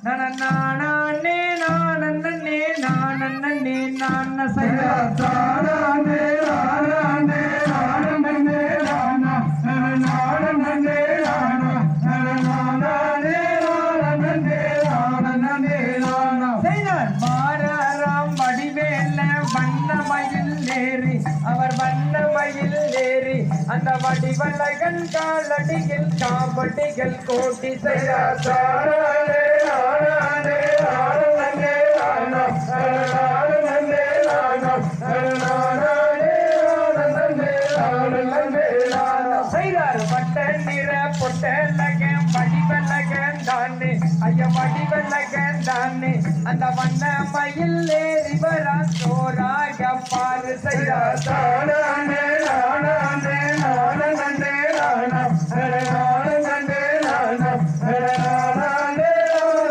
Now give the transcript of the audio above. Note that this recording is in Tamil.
நானே நானே நானே நான் சையா அவர் வண்ணமயில் ஏறி அந்த வடிவலகன் காலடியில் காவடிகள் கோட்டி செய்தார் வட்ட நிற பொட்டலகன் வடிவலகன் தானே ஐயா வடிவலகன் தானே அந்த வண்ணமயில் ஏறி வரா சோராக பாரு செய்தார்